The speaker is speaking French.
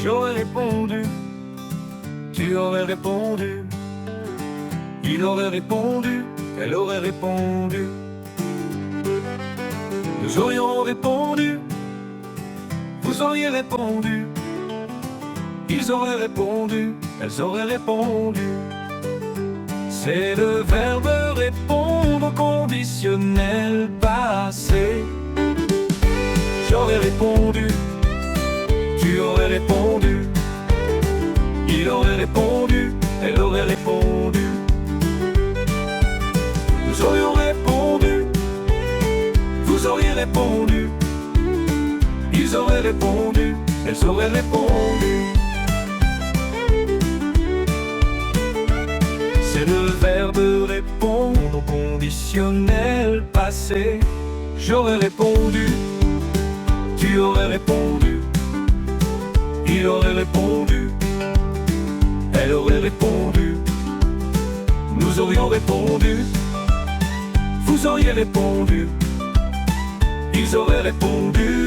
J'aurais répondu, tu aurais répondu, il aurait répondu, elle aurait répondu. Nous aurions répondu, vous auriez répondu, ils auraient répondu, elles auraient répondu. C'est le verbe répondre au conditionnel passé. J'aurais répondu, tu aurais répondu, il aurait répondu, elle aurait répondu. Nous aurions répondu, vous auriez répondu, ils auraient répondu, elles auraient répondu. C'est le verbe répondre au conditionnel passé. J'aurais répondu, tu aurais répondu, il aurait répondu, elle aurait répondu. Nous aurions répondu, vous auriez répondu, ils auraient répondu.